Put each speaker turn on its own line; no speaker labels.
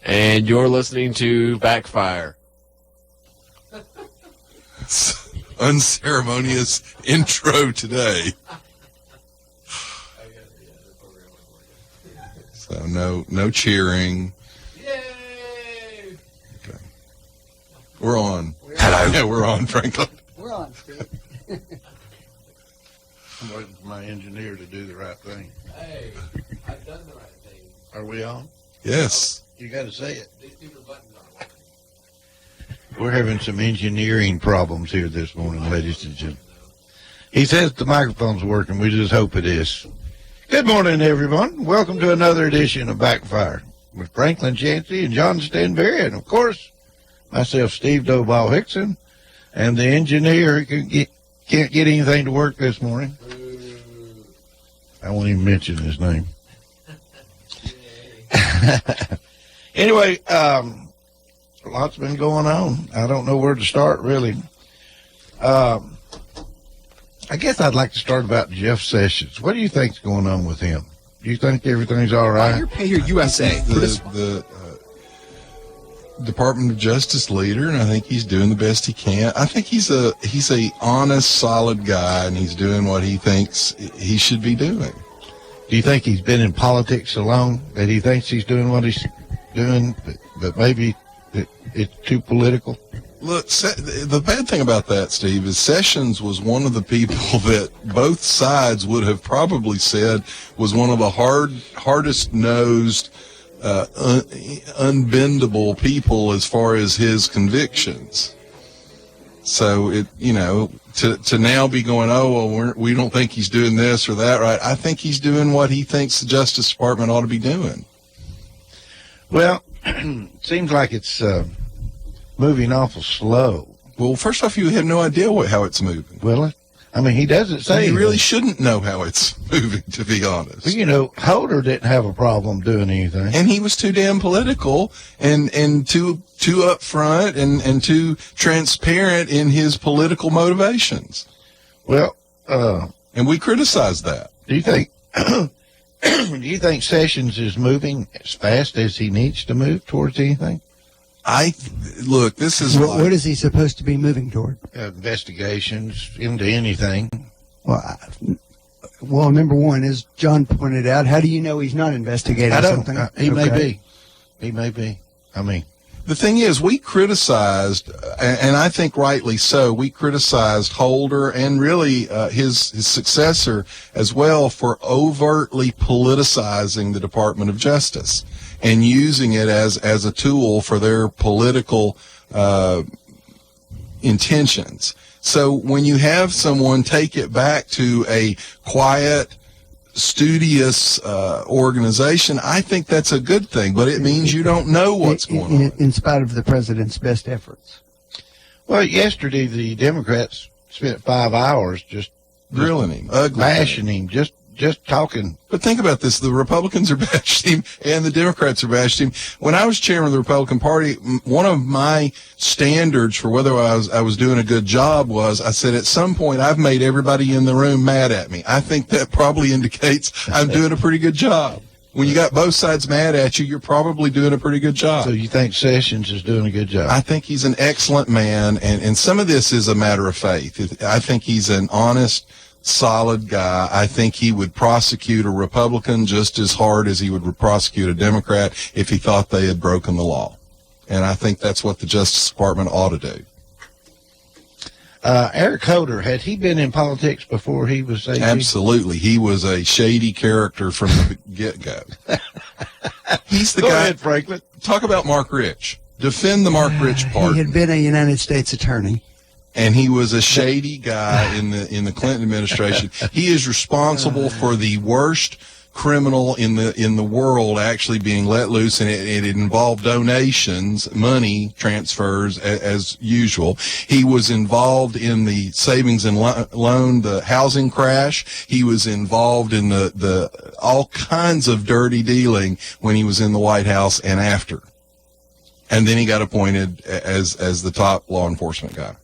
And you're listening to Backfire.
Unceremonious intro today. So no cheering.
Yay!
Okay. We're on. Hello. Yeah, we're on, Franklin.
We're on, Steve.
I'm waiting for my engineer to do the right thing.
Hey, I've done the right thing.
Are we on?
Yes.
You got to say it.
These stupid buttons aren't working.
We're having some engineering problems here this morning, ladies and gentlemen. He says the microphone's working. We just hope it is. Good morning, everyone. Welcome to another edition of Backfire with Franklin Chancey and John Stanberry, and, of course, myself, Steve Doball Hickson, and the engineer who can't get anything to work this morning. I won't even mention his name. Anyway, lots been going on. I don't know where to start, really. I guess I'd like to start about Jeff Sessions. What do you think's going on with him? Do you think everything's all right?
Your Payer USA.
The Department of Justice leader, and I think he's doing the best he can. I think he's a honest, solid guy, and he's doing what he thinks he should be doing.
Do you think he's been in politics so long that he thinks he's doing what he's doing, but maybe it's too political?
Look, the bad thing about that, Steve, is Sessions was one of the people that both sides would have probably said was one of the hardest-nosed, unbendable people as far as his convictions. So to now be going, oh, well, we don't think he's doing this or that, right? I think he's doing what he thinks the Justice Department ought to be doing.
Well, seems like it's moving awful slow.
Well, first off, you have no idea how it's moving.
Well, I mean, he doesn't say.
You really shouldn't know how it's moving, to be honest.
Well, Holder didn't have a problem doing anything.
And he was too damn political and too upfront and too transparent in his political motivations.
Well,
and we criticize that.
Do you think do you think Sessions is moving as fast as he needs to move towards anything?
Look, this is
What is he supposed to be moving toward?
Investigations into anything.
Well, number one, as John pointed out, how do you know he's not investigating something?
He may be. He may be. I mean,
the thing is, we criticized, and I think rightly so, we criticized Holder and really his successor as well for overtly politicizing the Department of Justice and using it as a tool for their political intentions. So when you have someone take it back to a quiet, studious organization, I think that's a good thing, but it means you don't know what's going on.
In spite of the president's best efforts.
well, yesterday the Democrats spent 5 hours just
Grilling him, ugly,
bashing him, just talking.
But think about this. The Republicans are bashing him and the Democrats are bashing him. When I was chairman of the Republican Party, one of my standards for whether I was doing a good job was I said at some point I've made everybody in the room mad at me. I think that probably indicates I'm doing a pretty good job. When you got both sides mad at you, you're probably doing a pretty good job.
So you think Sessions is doing a good job?
I think he's an excellent man, and some of this is a matter of faith. I think he's an honest, solid guy. I think he would prosecute a Republican just as hard as he would prosecute a Democrat if he thought they had broken the law. And I think that's what the Justice Department ought to do.
Eric Holder, had he been in politics before he was AG?
Absolutely. He was a shady character from the get-go. He's the
Go
guy.
ahead, Franklin.
Talk about Mark Rich. Defend the Mark Rich part.
He had been a United States attorney.
And he was a shady guy in the Clinton administration. He is responsible for the worst criminal in the world actually being let loose, and it involved donations, money transfers as usual. He was involved in the savings and loan, the housing crash. He was involved in the all kinds of dirty dealing when he was in the White House and after. And then he got appointed as the top law enforcement guy.